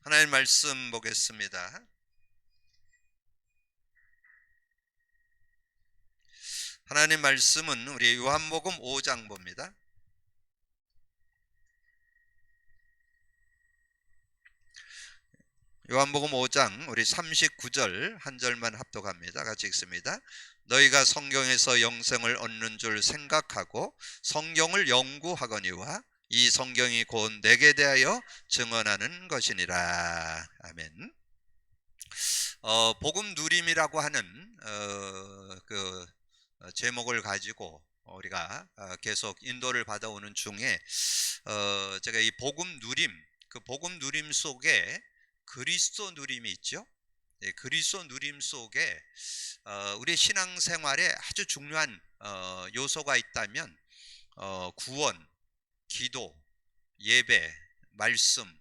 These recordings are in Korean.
하나님 말씀 보겠습니다. 하나님 말씀은 우리 요한복음 5장 봅니다. 요한복음 5장 우리 39절 한 절만 합독합니다. 같이 읽습니다. 너희가 성경에서 영생을 얻는 줄 생각하고 성경을 연구하거니와 이 성경이 곧 내게 대하여 증언하는 것이니라. 아멘. 복음 누림이라고 하는 제목을 가지고 우리가 계속 인도를 받아오는 중에 제가 이 복음 누림, 그 복음 누림 속에 그리스도 누림이 있죠. 그리스도 누림 속에 우리 신앙생활에 아주 중요한 요소가 있다면 구원, 기도, 예배, 말씀,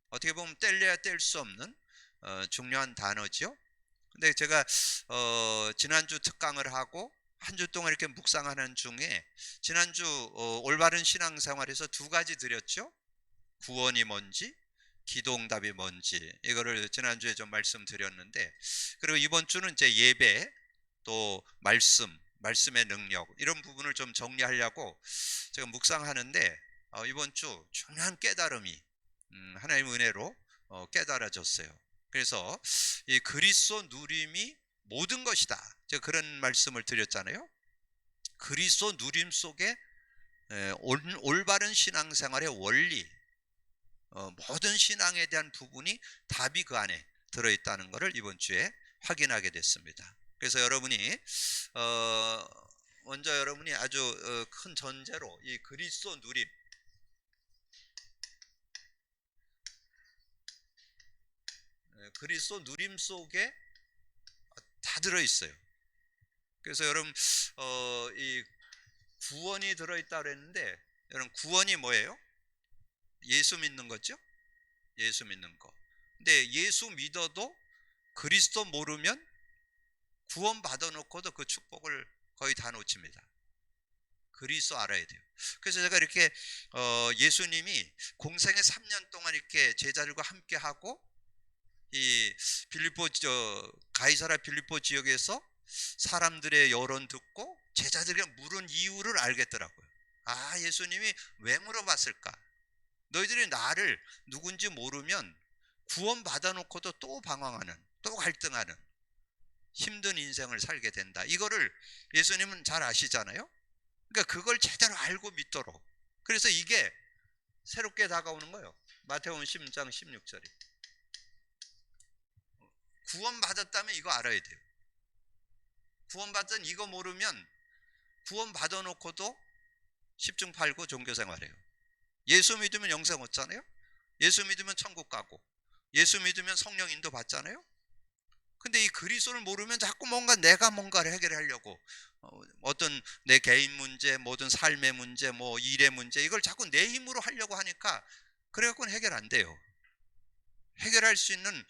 어떻게 보면 뗄래야 뗄 수 없는 중요한 단어죠. 근데 제가 지난주 특강을 하고 한 주 동안 이렇게 묵상하는 중에 지난주 올바른 신앙생활에서 두 가지 드렸죠. 구원이 뭔지, 기도응답이 뭔지, 이거를 지난주에 좀 말씀드렸는데, 그리고 이번 주는 이제 예배, 또 말씀의 능력, 이런 부분을 좀 정리하려고 제가 묵상하는데 이번 주 중요한 깨달음이 하나님의 은혜로 깨달아졌어요. 그래서 이 그리스도 누림이 모든 것이다, 제가 그런 말씀을 드렸잖아요. 그리스도 누림 속에 올바른 신앙생활의 원리, 모든 신앙에 대한 부분이 답이 그 안에 들어있다는 것을 이번 주에 확인하게 됐습니다. 그래서 여러분이 먼저 여러분이 아주 큰 전제로 이 그리스도 누림, 그리스도 누림 속에 다 들어있어요. 그래서 여러분 이 구원이 들어있다 그랬는데, 여러분 구원이 뭐예요? 예수 믿는 거죠. 예수 믿는 거. 근데 예수 믿어도 그리스도 모르면 구원 받아놓고도 그 축복을 거의 다 놓칩니다. 그리스도 알아야 돼요. 그래서 제가 이렇게 예수님이 공생에 3년 동안 이렇게 제자들과 함께 하고 이 가이사라 빌립보 지역에서 사람들의 여론 듣고 제자들에게 물은 이유를 알겠더라고요. 아, 예수님이 왜 물어봤을까? 너희들이 나를 누군지 모르면 구원 받아놓고도 또 방황하는, 또 갈등하는 힘든 인생을 살게 된다. 이거를 예수님은 잘 아시잖아요. 그러니까 그걸 제대로 알고 믿도록. 그래서 이게 새롭게 다가오는 거예요. 마태복음 10장 16절이. 구원 받았다면 이거 알아야 돼요. 구원 받은 이거 모르면 구원 받아놓고도 10중 8구 종교생활해요. 예수 믿으면 영생 얻잖아요. 예수 믿으면 천국 가고, 예수 믿으면 성령 인도 받잖아요. 근데 이 그리스도를 모르면 자꾸 내가 뭔가를 해결하려고 어떤 내 개인 문제, 모든 삶의 문제, 뭐 일의 문제, 이걸 자꾸 내 힘으로 하려고 하니까 그래갖고는 해결 안 돼요. 해결할 수 있는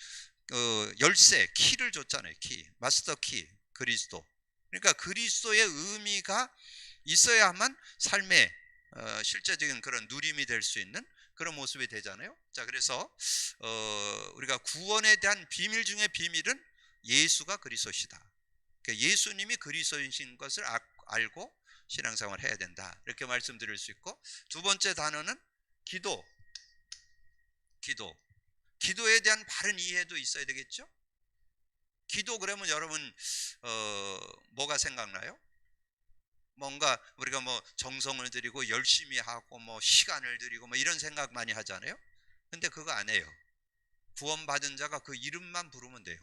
열쇠, 키를 줬잖아요. 키, 마스터 키, 그리스도. 그러니까 그리스도의 의미가 있어야만 삶의 실제적인 그런 누림이 될 수 있는 그런 모습이 되잖아요. 자, 그래서 우리가 구원에 대한 비밀 중에 비밀은 예수가 그리스도시다. 그러니까 예수님이 그리스도이신 것을 알고 신앙생활을 해야 된다, 이렇게 말씀드릴 수 있고, 두 번째 단어는 기도. 기도에 대한 바른 이해도 있어야 되겠죠. 기도 그러면 여러분 뭐가 생각나요? 뭔가 우리가 뭐 정성을 들이고 열심히 하고 뭐 시간을 들이고 뭐 이런 생각 많이 하잖아요. 근데 그거 안 해요. 구원받은 자가 그 이름만 부르면 돼요.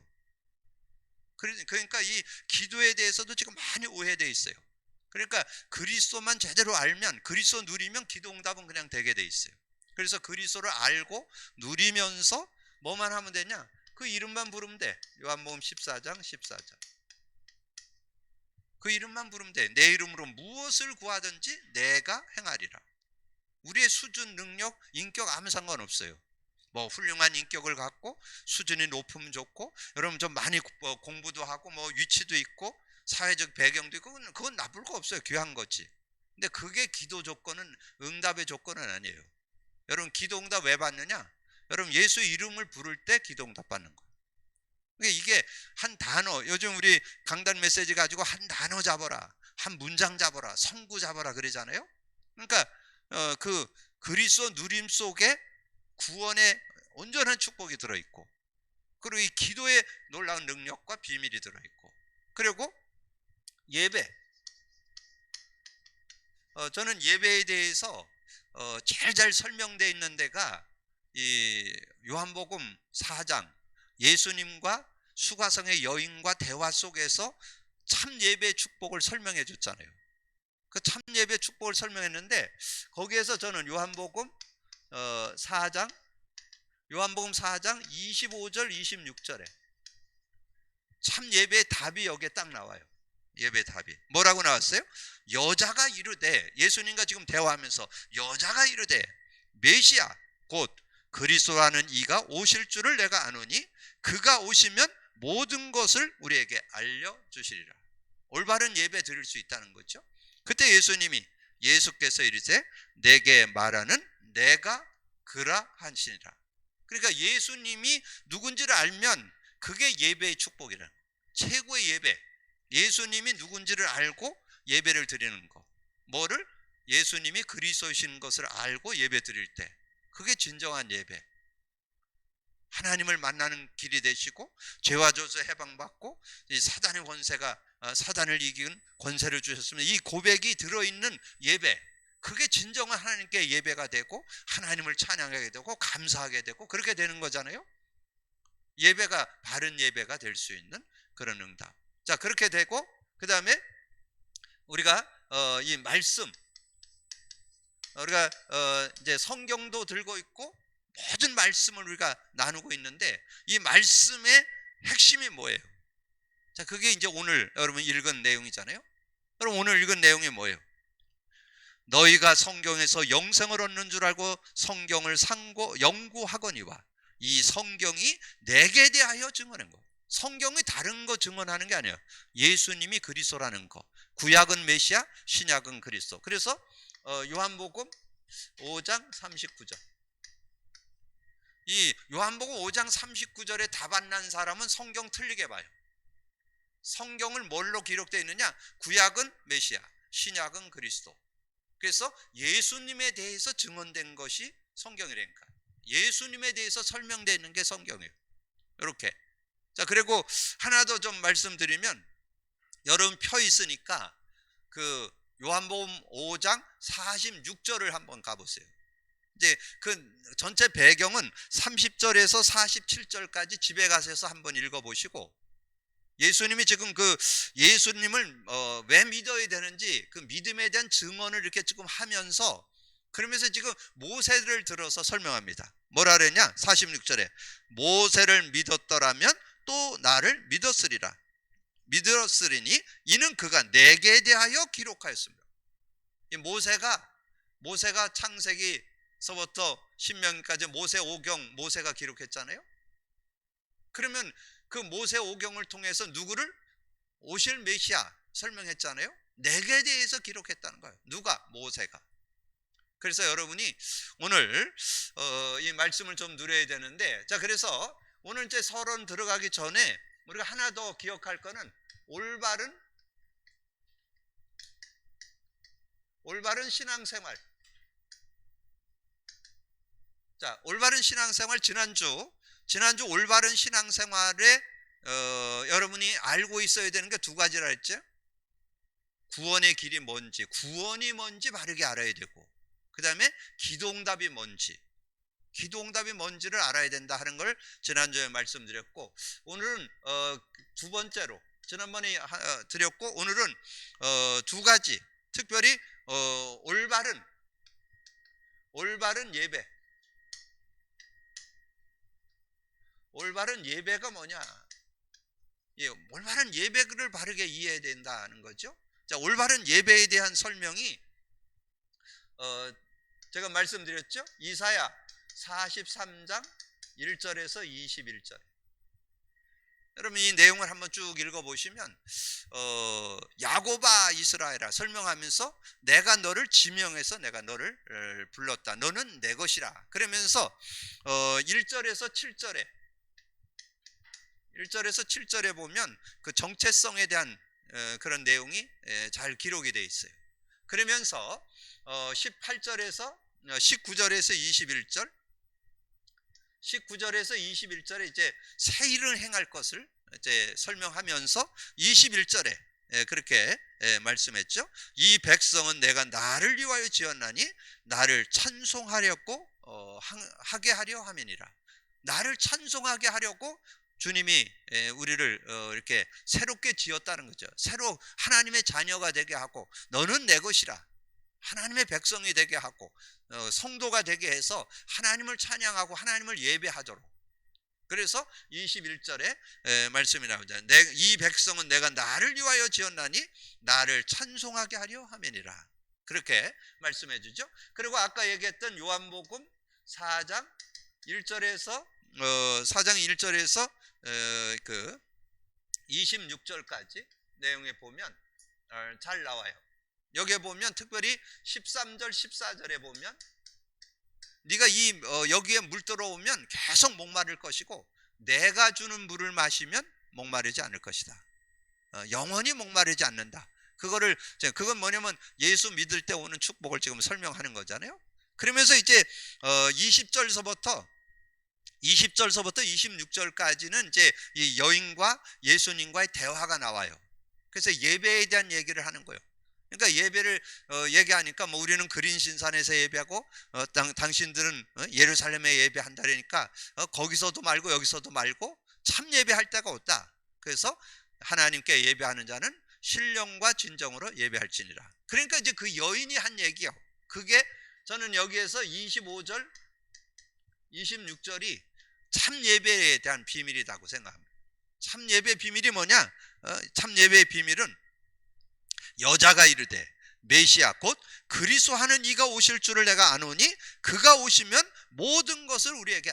그러니까 이 기도에 대해서도 지금 많이 오해되어 있어요. 그러니까 그리스도만 제대로 알면, 그리스도 누리면 기도응답은 그냥 되게 돼 있어요. 그래서 그리스도를 알고 누리면서 뭐만 하면 되냐? 그 이름만 부르면 돼. 요한복음 14장 14절. 그 이름만 부르면 돼. 내 이름으로 무엇을 구하든지 내가 행하리라. 우리의 수준, 능력, 인격 아무 상관없어요. 뭐 훌륭한 인격을 갖고 수준이 높으면 좋고, 여러분 좀 많이 공부도 하고 뭐 위치도 있고 사회적 배경도 있고, 그건 나쁠 거 없어요. 귀한 거지. 근데 그게 기도 조건은, 응답의 조건은 아니에요. 여러분 기도 응답 왜 받느냐? 여러분 예수 이름을 부를 때 기도응답 받는 거예요. 그러니까 이게 한 단어, 요즘 우리 강단 메시지 가지고 한 단어 잡아라, 한 문장 잡아라, 성구 잡아라 그러잖아요. 그러니까 그 그리스도 누림 속에 구원의 온전한 축복이 들어있고, 그리고 이 기도의 놀라운 능력과 비밀이 들어있고, 그리고 예배. 저는 예배에 대해서 제일 잘 설명되어 있는 데가 이 요한복음 4장, 예수님과 수가성의 여인과 대화 속에서 참 예배의 축복을 설명해 줬잖아요. 그 참 예배의 축복을 설명했는데, 거기에서 저는 요한복음 4장 25절 26절에 참 예배의 답이 여기에 딱 나와요. 예배 답이 뭐라고 나왔어요? 여자가 이르되, 예수님과 지금 대화하면서 여자가 이르되 메시아 곧 그리스도라는 이가 오실 줄을 내가 아노니 그가 오시면 모든 것을 우리에게 알려주시리라. 올바른 예배 드릴 수 있다는 거죠. 그때 예수께서 이르되 내게 말하는 내가 그라 하시니라. 그러니까 예수님이 누군지를 알면 그게 예배의 축복이라는 거예요. 최고의 예배, 예수님이 누군지를 알고 예배를 드리는 거. 뭐를? 예수님이 그리스도이신 것을 알고 예배 드릴 때, 그게 진정한 예배. 하나님을 만나는 길이 되시고, 죄와 저주에서 해방받고, 이 사단의 권세가 사단을 이기는 권세를 주셨으면, 이 고백이 들어있는 예배, 그게 진정한 하나님께 예배가 되고 하나님을 찬양하게 되고 감사하게 되고 그렇게 되는 거잖아요. 예배가 바른 예배가 될 수 있는 그런 응답. 자, 그렇게 되고, 그 다음에 우리가 이 말씀, 우리가 이제 성경도 들고 있고 모든 말씀을 우리가 나누고 있는데, 이 말씀의 핵심이 뭐예요? 자, 그게 이제 오늘 여러분 읽은 내용이잖아요. 여러분 오늘 읽은 내용이 뭐예요? 너희가 성경에서 영생을 얻는 줄 알고 성경을 연구하거니와 이 성경이 내게 대하여 증언한 거. 성경이 다른 거 증언하는 게 아니에요. 예수님이 그리스도라는 거. 구약은 메시아, 신약은 그리스도. 그래서 요한복음 5장 39절. 이 요한복음 5장 39절에 답 안 난 사람은 성경 틀리게 봐요. 성경을 뭘로 기록되어 있느냐? 구약은 메시아, 신약은 그리스도. 그래서 예수님에 대해서 증언된 것이 성경이라니까. 예수님에 대해서 설명되어 있는 게 성경이에요. 이렇게. 자, 그리고 하나 더 좀 말씀드리면, 여러분 펴 있으니까 그 요한복음 5장 46절을 한번 가보세요. 이제 그 전체 배경은 30절에서 47절까지 집에 가셔서 한번 읽어보시고, 예수님이 지금 그 예수님을 왜 믿어야 되는지 그 믿음에 대한 증언을 이렇게 지금 하면서, 그러면서 지금 모세를 들어서 설명합니다. 뭐라 그랬냐? 46절에 모세를 믿었더라면 또 나를 믿었으리니 이는 그가 내게 대하여 기록하였습니다. 이 모세가 창세기서부터 신명기까지 모세 오경 모세가 기록했잖아요. 그러면 그 모세 오경을 통해서 누구를? 오실 메시아 설명했잖아요. 내게 대해서 기록했다는 거예요. 누가? 모세가. 그래서 여러분이 오늘 이 말씀을 좀 누려야 되는데, 자, 그래서 오늘 이제 서론 들어가기 전에 우리가 하나 더 기억할 거는 올바른 신앙생활. 자, 올바른 신앙생활, 지난주 올바른 신앙생활에 여러분이 알고 있어야 되는 게 두 가지라 했죠. 구원의 길이 뭔지, 구원이 뭔지 바르게 알아야 되고, 그 다음에 기도응답이 뭔지를 알아야 된다 하는 걸 지난주에 말씀드렸고, 오늘은 두 번째로, 지난번에 드렸고, 오늘은 두 가지, 특별히 올바른 예배. 올바른 예배가 뭐냐? 올바른 예배를 바르게 이해해야 된다는 거죠. 자, 올바른 예배에 대한 설명이 제가 말씀드렸죠. 이사야 43장 1절에서 21절. 여러분 이 내용을 한번 쭉 읽어보시면 야곱아 이스라엘아 설명하면서 내가 너를 지명해서 내가 너를 불렀다. 너는 내 것이라. 그러면서 1절에서 7절에 보면 그 정체성에 대한 그런 내용이 잘 기록이 되어 있어요. 그러면서 19절에서 21절에 이제 새 일을 행할 것을 이제 설명하면서 21절에 그렇게 말씀했죠. 이 백성은 내가 나를 위하여 지었나니 나를 찬송하려고 하게 하려 함이니라. 나를 찬송하게 하려고 주님이 우리를 이렇게 새롭게 지었다는 거죠. 새로 하나님의 자녀가 되게 하고 너는 내 것이라. 하나님의 백성이 되게 하고 성도가 되게 해서 하나님을 찬양하고 하나님을 예배하도록. 그래서 21절에 말씀이 나오죠. 이 백성은 내가 나를 위하여 지었나니 나를 찬송하게 하려 함이니라. 그렇게 말씀해 주죠. 그리고 아까 얘기했던 요한복음 4장 1절에서 그 26절까지 내용에 보면 잘 나와요. 여기에 보면 특별히 13절 14절에 보면 네가 여기에 물 들어오면 계속 목마를 것이고 내가 주는 물을 마시면 목마르지 않을 것이다. 영원히 목마르지 않는다. 그건 뭐냐면 예수 믿을 때 오는 축복을 지금 설명하는 거잖아요. 그러면서 이제 20절서부터 26절까지는 이제 이 여인과 예수님과의 대화가 나와요. 그래서 예배에 대한 얘기를 하는 거예요. 그러니까 예배를 얘기하니까 뭐 우리는 그린신산에서 예배하고 당신들은 예루살렘에 예배한다 그러니까 거기서도 말고 여기서도 말고 참 예배할 때가 없다. 그래서 하나님께 예배하는 자는 신령과 진정으로 예배할지니라. 그러니까 이제 그 여인이 한 얘기요. 그게 저는 여기에서 25절 26절이 참 예배에 대한 비밀이라고 생각합니다. 참 예배의 비밀이 뭐냐? 참 예배의 비밀은 여자가 이르되 메시아 곧 그리스도 하는 이가 오실 줄을 내가 아노니 그가 오시면 모든 것을 우리에게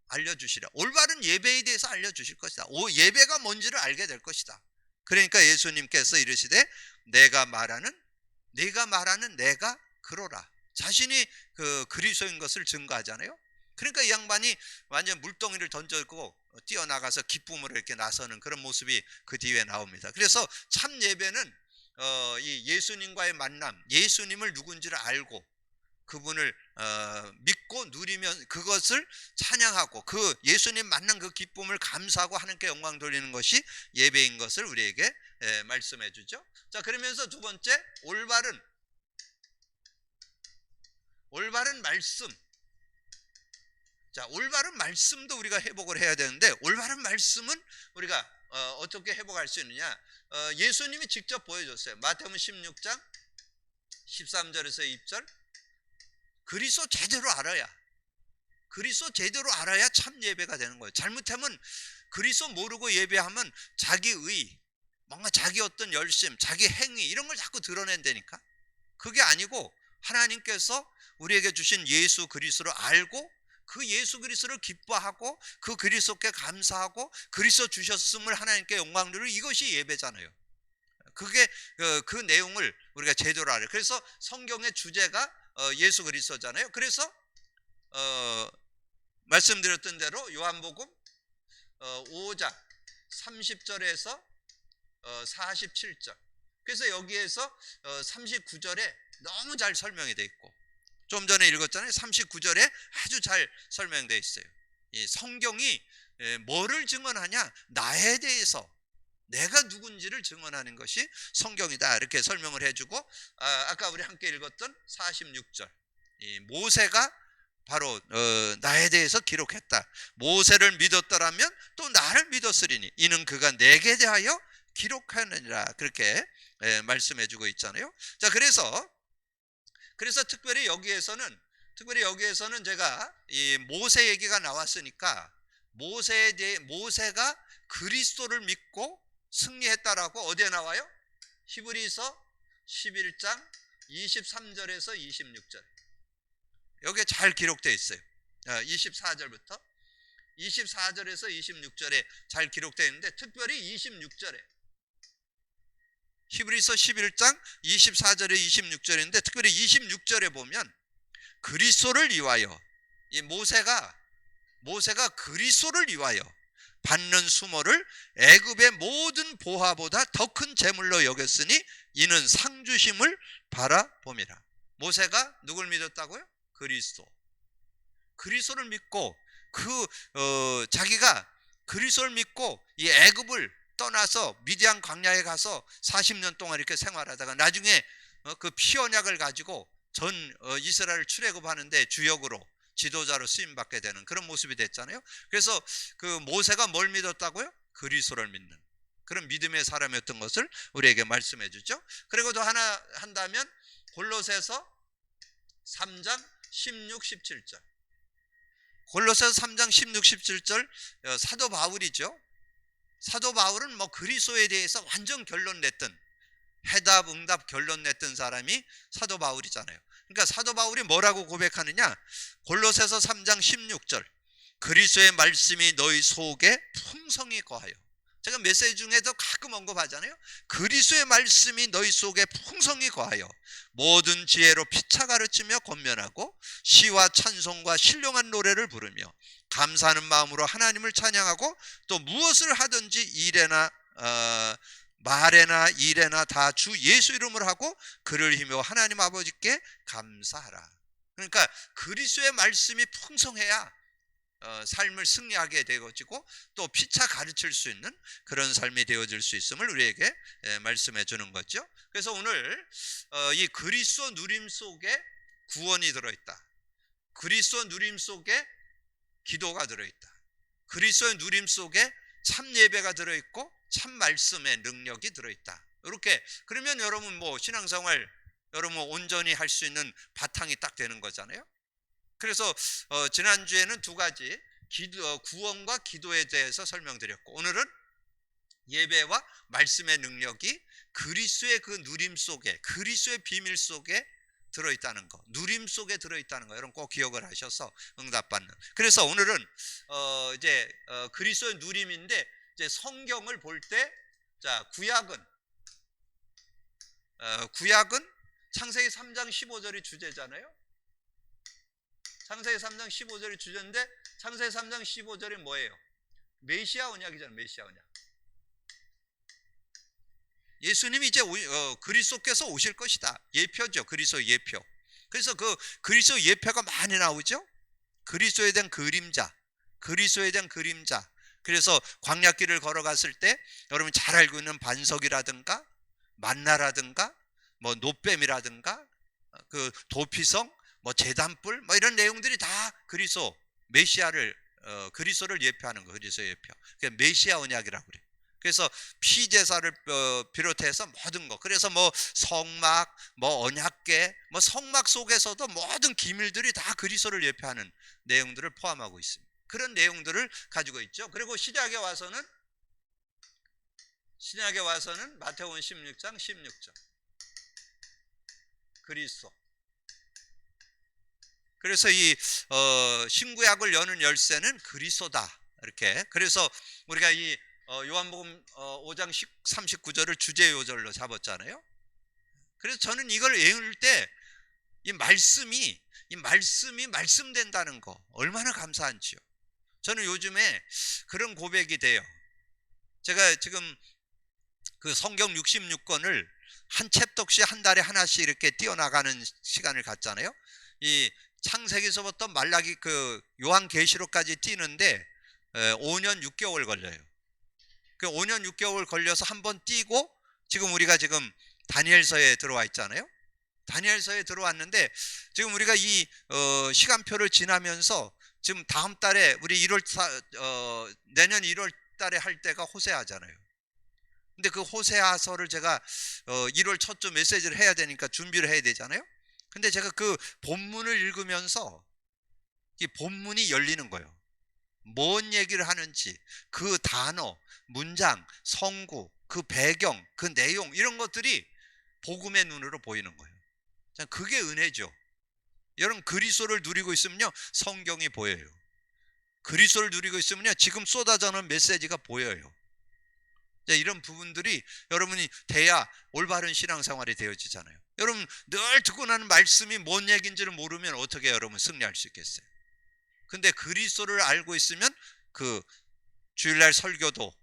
알려주시라. 올바른 예배에 대해서 알려주실 것이다. 예배가 뭔지를 알게 될 것이다. 그러니까 예수님께서 이르시되 내가 말하는 내가 그로라. 자신이 그 그리스도인 것을 증거하잖아요. 그러니까 이 양반이 완전 물덩이를 던져고 뛰어나가서 기쁨으로 이렇게 나서는 그런 모습이 그 뒤에 나옵니다. 그래서 참 예배는 이 예수님과의 만남, 예수님을 누군지를 알고 그분을 믿고 누리면 그것을 찬양하고 그 예수님 만난 그 기쁨을 감사하고 하나님께 영광 돌리는 것이 예배인 것을 우리에게 말씀해 주죠. 자, 그러면서 두 번째 올바른 말씀. 자, 올바른 말씀도 우리가 회복을 해야 되는데 올바른 말씀은 우리가 어떻게 회복할 수 있느냐? 예수님이 직접 보여줬어요. 마태복음 16장 13절에서 2절. 그리스도 제대로 알아야 참 예배가 되는 거예요. 잘못하면 그리스도 모르고 예배하면 자기의 뭔가 자기 어떤 열심, 자기 행위 이런 걸 자꾸 드러낸다니까. 그게 아니고 하나님께서 우리에게 주신 예수 그리스도를 알고 그 예수 그리스도를 기뻐하고 그 그리스도께 감사하고 그리스도 주셨음을 하나님께 영광 돌리는 이것이 예배잖아요. 그게 그 내용을 우리가 제대로 알아요. 그래서 성경의 주제가 예수 그리스도잖아요. 그래서 말씀드렸던 대로 요한복음 5장 30절에서 47절. 그래서 여기에서 39절에 너무 잘 설명이 되어 있고 좀 전에 읽었잖아요. 39절에 아주 잘 설명되어 있어요. 이 성경이 뭐를 증언하냐? 나에 대해서 내가 누군지를 증언하는 것이 성경이다. 이렇게 설명을 해주고 아까 우리 함께 읽었던 46절 이 모세가 바로 나에 대해서 기록했다. 모세를 믿었더라면 또 나를 믿었으리니 이는 그가 내게 대하여 기록하느니라. 그렇게 말씀해주고 있잖아요. 자, 그래서 특별히 여기에서는 제가 이 모세 얘기가 나왔으니까 모세가 그리스도를 믿고 승리했다라고 어디에 나와요? 히브리서 11장 23절에서 26절. 여기에 잘 기록되어 있어요. 24절부터 24절에서 26절에 잘 기록되어 있는데 특별히 26절에 히브리서 11장 24절에 26절인데 특별히 26절에 보면 그리스도를 위하여 이 모세가 그리스도를 위하여 받는 수모를 애굽의 모든 보화보다 더 큰 재물로 여겼으니 이는 상 주심을 바라봄이라. 모세가 누굴 믿었다고요? 그리스도를 믿고 자기가 그리스도를 믿고 이 애굽을 떠나서 미디안 광야에 가서 40년 동안 이렇게 생활하다가 나중에 그 피 언약을 가지고 전 이스라엘을 출애굽하는데 주역으로 지도자로 쓰임받게 되는 그런 모습이 됐잖아요. 그래서 그 모세가 뭘 믿었다고요? 그리스도를 믿는 그런 믿음의 사람이었던 것을 우리에게 말씀해 주죠. 그리고 또 하나 한다면 골로새서 3장 16, 17절. 골로새서 3장 16, 17절 사도 바울이죠. 사도 바울은 뭐 그리스도에 대해서 완전 결론 냈던 해답 응답 결론 냈던 사람이 사도 바울이잖아요. 그러니까 사도 바울이 뭐라고 고백하느냐? 골로새서 3장 16절. 그리스도의 말씀이 너희 속에 풍성히 거하여. 제가 메시지 중에도 가끔 언급하잖아요. 그리스도의 말씀이 너희 속에 풍성히 거하여 모든 지혜로 피차 가르치며 권면하고 시와 찬송과 신령한 노래를 부르며 감사하는 마음으로 하나님을 찬양하고 또 무엇을 하든지 일에나 말에나 일에나 다 주 예수 이름을 하고 그를 힘입어 하나님 아버지께 감사하라. 그러니까 그리스도의 말씀이 풍성해야 삶을 승리하게 되어지고 또 피차 가르칠 수 있는 그런 삶이 되어질 수 있음을 우리에게 말씀해 주는 거죠. 그래서 오늘 이 그리스도 누림 속에 구원이 들어있다. 그리스도 누림 속에 기도가 들어있다. 그리스도의 누림 속에 참 예배가 들어있고 참 말씀의 능력이 들어있다. 이렇게 그러면 여러분 뭐 신앙생활 여러분 온전히 할 수 있는 바탕이 딱 되는 거잖아요. 그래서 지난주에는 두 가지 구원과 기도에 대해서 설명드렸고 오늘은 예배와 말씀의 능력이 그리스도의 그 누림 속에 그리스도의 비밀 속에 들어있다는 거, 누림 속에 들어있다는 거, 여러분 꼭 기억을 하셔서 응답받는. 그래서 오늘은 이제 그리스도의 누림인데 이제 성경을 볼 때 자 구약은 창세기 3장 15절이 주제잖아요. 창세기 3장 15절이 주제인데 창세기 3장 15절이 뭐예요? 메시아 언약이잖아요. 메시아 언약. 예수님이 이제 그리스도께서 오실 것이다. 예표죠. 그리스도 예표. 그래서 그 그리스도 예표가 많이 나오죠. 그리스도에 대한 그림자. 그리스도에 대한 그림자. 그래서 광야길을 걸어갔을 때 여러분 잘 알고 있는 반석이라든가 만나라든가 뭐 노뱀이라든가 그 도피성 뭐 제단불 뭐 이런 내용들이 다 그리스도 메시아를 그리스도를 예표하는 거. 그리스도 예표. 그러니까 메시아 언약이라고 그래요. 그래서 피제사를 비롯해서 모든 거. 그래서 뭐 성막, 뭐 언약궤, 뭐 성막 속에서도 모든 기밀들이 다 그리스도를 예표하는 내용들을 포함하고 있습니다. 그런 내용들을 가지고 있죠. 그리고 신약에 와서는 마태복음 16장 16절. 그리스도. 그래서 이 신구약을 여는 열쇠는 그리스도다. 이렇게. 그래서 우리가 이 요한복음 5장 39절을 주제 요절로 잡았잖아요. 그래서 저는 이걸 외울 때 이 말씀이 말씀된다는 거 얼마나 감사한지요. 저는 요즘에 그런 고백이 돼요. 제가 지금 그 성경 66권을 한 챕터씩 한 달에 하나씩 이렇게 띄어나가는 시간을 갖잖아요. 이 창세기서부터 말라기 그 요한계시록까지 띄는데 5년 6개월 걸려요. 그 5년 6개월 걸려서 한번 띄고 지금 우리가 지금 다니엘서에 들어와 있잖아요. 다니엘서에 들어왔는데 지금 우리가 이 시간표를 지나면서 지금 다음 달에 우리 내년 1월 달에 할 때가 호세아잖아요. 근데 그 호세아서를 제가 1월 첫 주 메시지를 해야 되니까 준비를 해야 되잖아요. 근데 제가 그 본문을 읽으면서 이 본문이 열리는 거예요. 뭔 얘기를 하는지 그 단어, 문장, 성구, 그 배경, 그 내용 이런 것들이 복음의 눈으로 보이는 거예요. 그게 은혜죠. 여러분 그리스도를 누리고 있으면요 성경이 보여요. 그리스도를 누리고 있으면요, 지금 쏟아져는 메시지가 보여요. 이런 부분들이 여러분이 돼야 올바른 신앙생활이 되어지잖아요. 여러분 늘 듣고 나는 말씀이 뭔 얘기인지를 모르면 어떻게 여러분 승리할 수 있겠어요? 근데 그리스도를 알고 있으면 그 주일날 설교도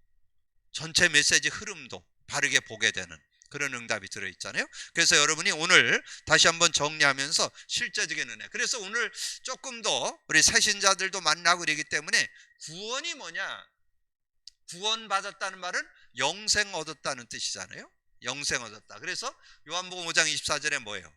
전체 메시지 흐름도 바르게 보게 되는 그런 응답이 들어있잖아요. 그래서 여러분이 오늘 다시 한번 정리하면서 실제적인 은혜, 그래서 오늘 조금 더 우리 새신자들도 만나고 그러기 때문에 구원이 뭐냐, 구원받았다는 말은 영생 얻었다는 뜻이잖아요. 영생 얻었다. 그래서 요한복음 5장 24절에 뭐예요?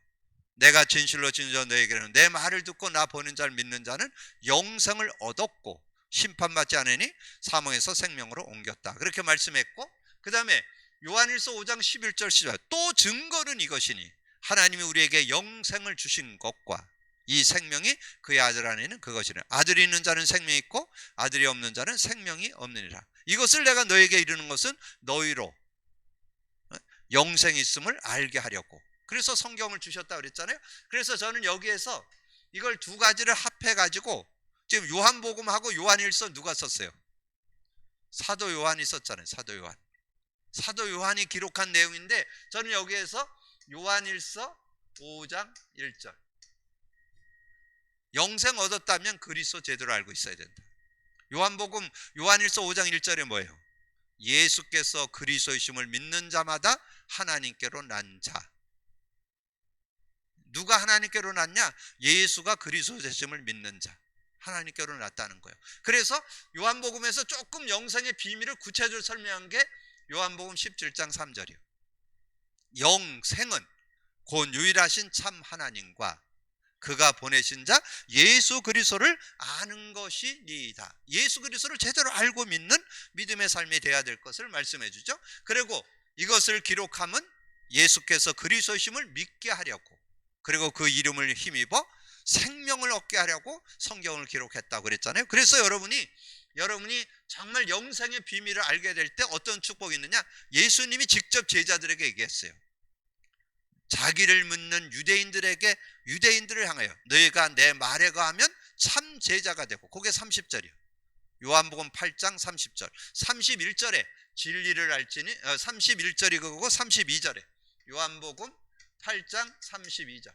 내가 진실로 진실로 너에게는 내 말을 듣고 나 보는 자를 믿는 자는 영생을 얻었고 심판받지 않으니 사망에서 생명으로 옮겼다, 그렇게 말씀했고, 그 다음에 요한일서 5장 11절 10절 또 증거는 이것이니 하나님이 우리에게 영생을 주신 것과 이 생명이 그의 아들 안에 있는 그것이라. 아들이 있는 자는 생명이 있고 아들이 없는 자는 생명이 없느니라. 이것을 내가 너에게 이르는 것은 너희로 영생이 있음을 알게 하려고. 그래서 성경을 주셨다 그랬잖아요. 그래서 저는 여기에서 이걸 두 가지를 합해 가지고, 지금 요한복음하고 요한일서 누가 썼어요? 사도 요한이 썼잖아요. 사도 요한이 기록한 내용인데, 저는 여기에서 요한일서 5장 1절, 영생 얻었다면 그리스도 제대로 알고 있어야 된다. 요한복음 요한일서 5장 1절에 뭐예요? 예수께서 그리스도이심을 믿는 자마다 하나님께로 난 자. 누가 하나님께로 났냐? 예수가 그리스도 되심을 믿는 자, 하나님께로 났다는 거예요. 그래서 요한복음에서 조금 영생의 비밀을 구체적으로 설명한 게 요한복음 17장 3절이요. 영생은 곧 유일하신 참 하나님과 그가 보내신 자 예수 그리스도를 아는 것이니이다. 예수 그리스도를 제대로 알고 믿는 믿음의 삶이 되어야 될 것을 말씀해 주죠. 그리고 이것을 기록함은 예수께서 그리스도이심을 믿게 하려고, 그리고 그 이름을 힘입어 생명을 얻게 하려고 성경을 기록했다고 그랬잖아요. 그래서 여러분이 정말 영생의 비밀을 알게 될 때 어떤 축복이 있느냐? 예수님이 직접 제자들에게 얘기했어요. 자기를 믿는 유대인들을 향하여 너희가 내 말에 거하면 참 제자가 되고, 그게 30절이요. 요한복음 8장 30절. 31절에 진리를 알지니 31절이 그거고 32절에 요한복음 8장 32절.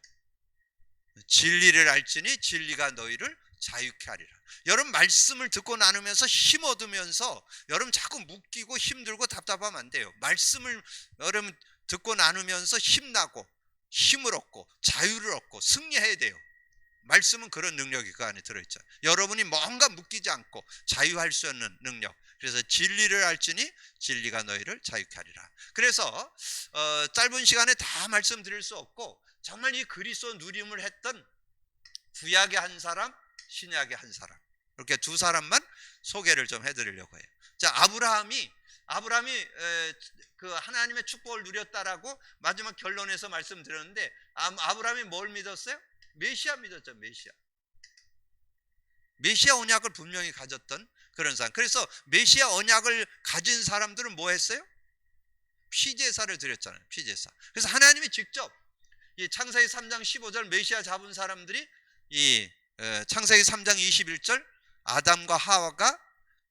진리를 알지니 진리가 너희를 자유케 하리라. 여러분 말씀을 듣고 나누면서 힘 얻으면서 여러분 자꾸 묶이고 힘들고 답답하면 안 돼요. 말씀을 여러분 듣고 나누면서 힘나고 힘을 얻고 자유를 얻고 승리해야 돼요. 말씀은 그런 능력이 그 안에 들어있죠. 여러분이 뭔가 묶이지 않고 자유할 수 있는 능력. 그래서 진리를 알지니 진리가 너희를 자유케 하리라. 그래서 짧은 시간에 다 말씀드릴 수 없고, 정말 이 그리스도 누림을 했던 구약의 한 사람, 신약의 한 사람, 이렇게 두 사람만 소개를 좀 해드리려고 해요. 자, 아브라함이 그 하나님의 축복을 누렸다라고 마지막 결론에서 말씀드렸는데, 아브라함이 뭘 믿었어요? 메시아 믿었죠. 메시아 언약을 분명히 가졌던 그런 사람. 그래서 메시아 언약을 가진 사람들은 뭐 했어요? 피제사를 드렸잖아요. 피제사. 그래서 하나님이 직접 이 창세기 3장 15절 메시아 잡은 사람들이 이 창세기 3장 21절 아담과 하와가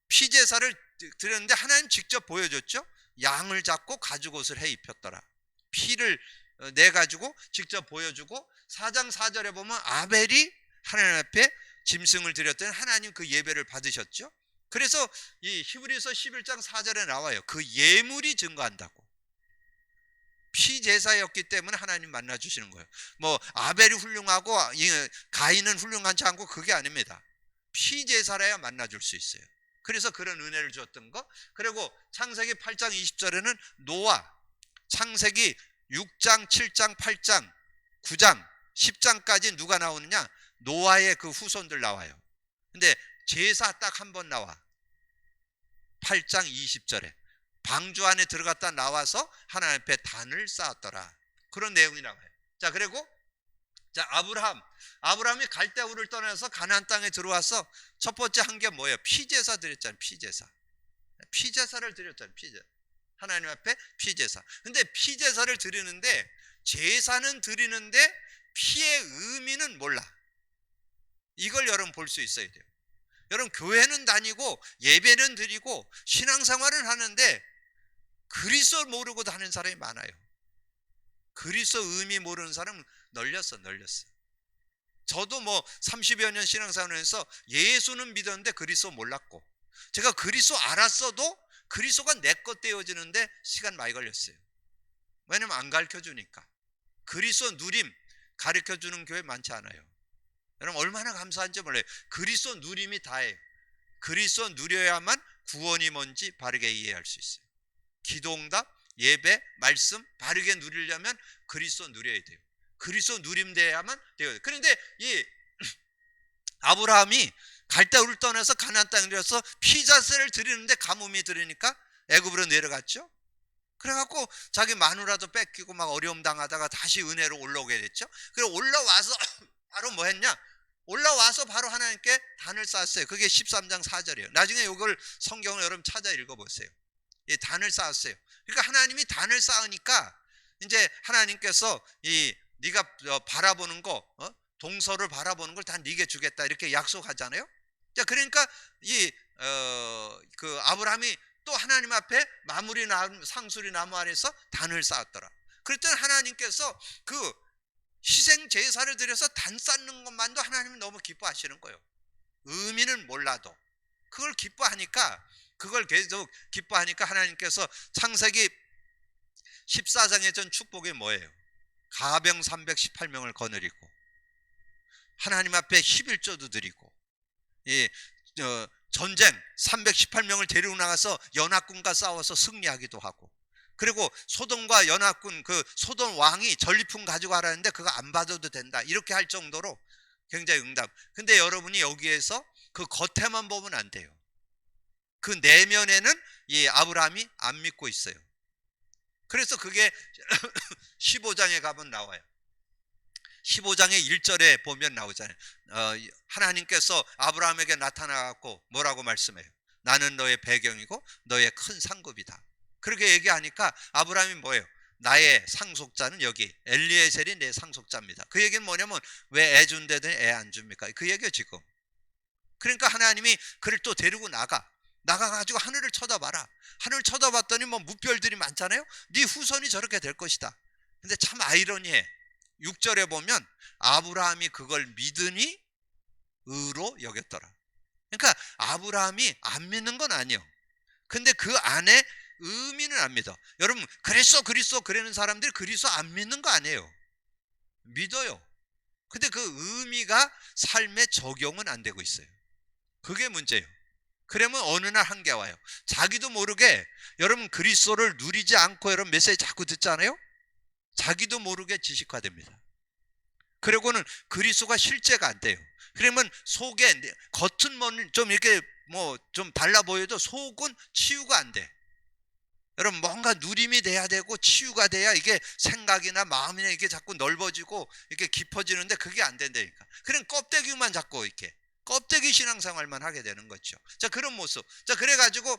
피제사를 드렸는데 하나님 직접 보여줬죠. 양을 잡고 가죽옷을 해 입혔더라. 피를 내 가지고 직접 보여주고, 4장 4절에 보면 아벨이 하나님 앞에 짐승을 드렸더니 하나님 그 예배를 받으셨죠. 그래서 이 히브리서 11장 4절에 나와요. 그 예물이 증거한다고. 피제사였기 때문에 하나님 만나주시는 거예요. 뭐 아벨이 훌륭하고 가인은 훌륭하지 않고 그게 아닙니다. 피제사라야 만나줄 수 있어요. 그래서 그런 은혜를 줬던 거. 그리고 창세기 8장 20절에는 노아, 창세기 6장 7장 8장 9장 10장까지 누가 나오느냐? 노아의 그 후손들 나와요. 근데 제사 딱 한 번 나와. 8장 20절에 방주 안에 들어갔다 나와서 하나님 앞에 단을 쌓았더라. 그런 내용이 나와요. 자, 그리고 자, 아브라함이 갈대우를 떠나서 가나안 땅에 들어와서 첫 번째 한 게 뭐예요? 피제사 드렸잖아요. 피제사를 드렸잖아요. 하나님 앞에 피제사. 근데 피제사를 드리는데, 제사는 드리는데 피의 의미는 몰라. 이걸 여러분 볼 수 있어야 돼요. 여러분 교회는 다니고 예배는 드리고 신앙생활은 하는데 그리스도 모르고 다니는 사람이 많아요. 그리스도 의미 모르는 사람은 널렸어. 저도 뭐 30여 년 신앙생활에서 예수는 믿었는데 그리스도 몰랐고, 제가 그리스도 알았어도 그리스도가 내 것 되어지는데 시간 많이 걸렸어요. 왜냐면 안 가르쳐주니까. 그리스도 누림 가르쳐주는 교회 많지 않아요. 여러분 얼마나 감사한지 몰라요. 그리스도 누림이 다예요. 그리스도 누려야만 구원이 뭔지 바르게 이해할 수 있어요. 기도응답, 예배, 말씀 바르게 누리려면 그리스도 누려야 돼요. 그리스도 누림돼야만 돼요. 그런데 이 아브라함이 갈대우를 떠나서 가나안 땅에 들어서 피자세를 드리는데 가뭄이 들으니까 애굽으로 내려갔죠. 그래갖고 자기 마누라도 뺏기고 막 어려움 당하다가 다시 은혜로 올라오게 됐죠. 그리고 올라와서 바로 뭐 했냐? 올라와서 바로 하나님께 단을 쌓았어요. 그게 13장 4절이에요. 나중에 이걸 성경을 여러분 찾아 읽어보세요. 이 단을 쌓았어요. 그러니까 하나님이 단을 쌓으니까 이제 하나님께서 이 네가 바라보는 거, 동서를 바라보는 걸 다 네게 주겠다 이렇게 약속하잖아요. 자, 그러니까 그 아브라함이 또 하나님 앞에 상수리 나무 아래서 단을 쌓았더라. 그랬더니 하나님께서 그 희생 제사를 드려서 단 쌓는 것만도 하나님은 너무 기뻐하시는 거예요. 의미는 몰라도 그걸 기뻐하니까, 그걸 계속 기뻐하니까 하나님께서 창세기 14장의 전 축복이 뭐예요? 가병 318명을 거느리고 하나님 앞에 11조도 드리고, 전쟁 318명을 데리고 나가서 연합군과 싸워서 승리하기도 하고, 그리고 소돔과 연합군 그 소돔 왕이 전리품 가지고 가라는데 그거 안 받아도 된다 이렇게 할 정도로 굉장히 응답. 근데 여러분이 여기에서 그 겉에만 보면 안 돼요. 그 내면에는 이 아브라함이 안 믿고 있어요. 그래서 그게 15장에 가면 나와요. 15장의 1절에 보면 나오잖아요. 하나님께서 아브라함에게 나타나갖고 뭐라고 말씀해요? 나는 너의 배경이고 너의 큰 상급이다. 그렇게 얘기하니까 아브라함이 뭐예요? 나의 상속자는 여기 엘리에셀이 내 상속자입니다. 그 얘기는 뭐냐면 왜 애 준대더니 애 안 줍니까? 그 얘기예요 지금. 그러니까 하나님이 그를 또 데리고 나가가지고 하늘을 쳐다봐라. 하늘을 쳐다봤더니 뭐 무별들이 많잖아요. 네 후손이 저렇게 될 것이다. 근데 참 아이러니해. 6절에 보면 아브라함이 그걸 믿으니 의로 여겼더라. 그러니까 아브라함이 안 믿는 건 아니에요. 근데 그 안에 의미는 안 믿어. 여러분 그리스도 그러는 사람들이 그리스도 안 믿는 거 아니에요. 믿어요. 근데 그 의미가 삶에 적용은 안 되고 있어요. 그게 문제예요. 그러면 어느 날 한계 와요. 자기도 모르게 여러분 그리스도를 누리지 않고 여러분 메시지 자꾸 듣잖아요. 자기도 모르게 지식화됩니다. 그리고는 그리스도가 실제가 안 돼요. 그러면 속에 겉은 좀 이렇게 뭐 좀 달라 보여도 속은 치유가 안 돼. 여러분 뭔가 누림이 돼야 되고 치유가 돼야 이게 생각이나 마음이나 이게 자꾸 넓어지고 이렇게 깊어지는데 그게 안 된다니까. 그럼 껍데기만 자꾸 이렇게 껍데기 신앙생활만 하게 되는 거죠. 자, 그런 모습. 자, 그래가지고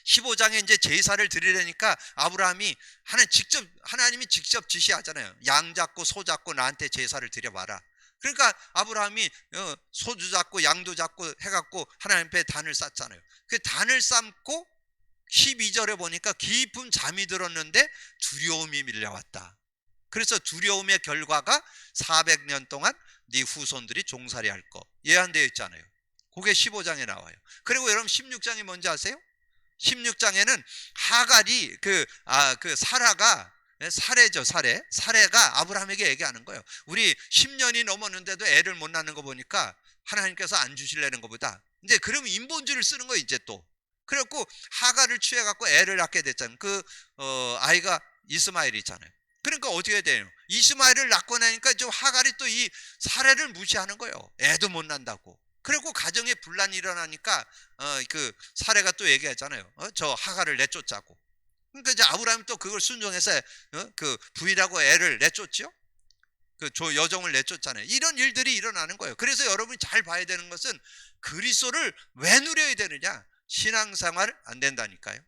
15장에 이제 제사를 드리려니까 아브라함이 하나님이 직접 지시하잖아요. 양 잡고 소 잡고 나한테 제사를 드려봐라. 그러니까 아브라함이 소도 잡고 양도 잡고 해갖고 하나님 앞에 단을 쌓잖아요. 그 단을 쌓고 12절에 보니까 깊은 잠이 들었는데 두려움이 밀려왔다. 그래서 두려움의 결과가 400년 동안 네 후손들이 종살이 할 거 예언되어 있잖아요. 그게 15장에 나와요. 그리고 여러분 16장이 뭔지 아세요? 16장에는 하갈이 그 사라가 사례가 아브라함에게 얘기하는 거예요. 우리 10년이 넘었는데도 애를 못 낳는 거 보니까 하나님께서 안 주실래는 것보다 이제 그러면 인본주의를 쓰는 거예요. 이제 또 그래갖고 하갈을 취해갖고 애를 낳게 됐잖아요. 아이가 이스마엘이 있잖아요. 그러니까 어떻게 돼요? 이스마엘을 낳고 나니까 좀 하갈이 또 이 사례를 무시하는 거예요. 애도 못 낳는다고. 그리고 가정에 분란이 일어나니까 그 사례가 또 얘기하잖아요. 저 하갈을 내쫓자고. 그러니까 이제 아브라함이 또 그걸 순종해서 그 부인하고 애를 내쫓죠. 그 여종을 내쫓잖아요. 이런 일들이 일어나는 거예요. 그래서 여러분이 잘 봐야 되는 것은 그리스도를 왜 누려야 되느냐? 신앙생활 안 된다니까요.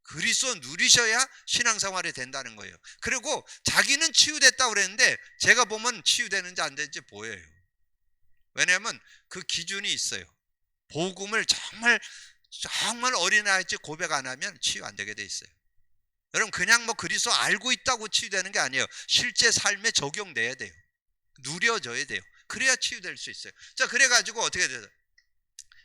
그리스도 누리셔야 신앙생활이 된다는 거예요. 그리고 자기는 치유됐다고 그랬는데 제가 보면 치유되는지 안 되는지 보여요. 왜냐하면 그 기준이 있어요. 복음을 정말 어린아이같이 고백 안 하면 치유 안 되게 돼 있어요. 여러분 그냥 뭐 그리스도 알고 있다고 치유되는 게 아니에요. 실제 삶에 적용돼야 돼요. 누려져야 돼요. 그래야 치유될 수 있어요. 자, 그래가지고 어떻게 돼요?